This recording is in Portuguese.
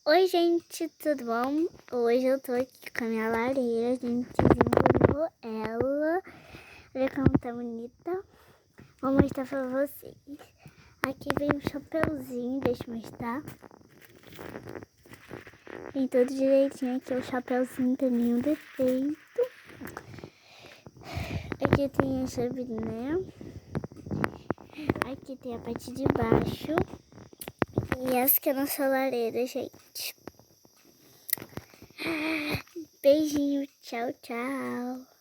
Oi, gente, tudo bom? Hoje eu tô aqui com a minha lareira, a gente desenvolveu ela. Olha como tá bonita. Vou mostrar pra vocês. Aqui vem um chapeuzinho, deixa eu mostrar. Vem tudo direitinho aqui, o chapeuzinho tem nenhum defeito. Aqui tem a chaminé. Aqui tem a parte de baixo. E essa que é a nossa lareira, gente. Beijinho, tchau, tchau.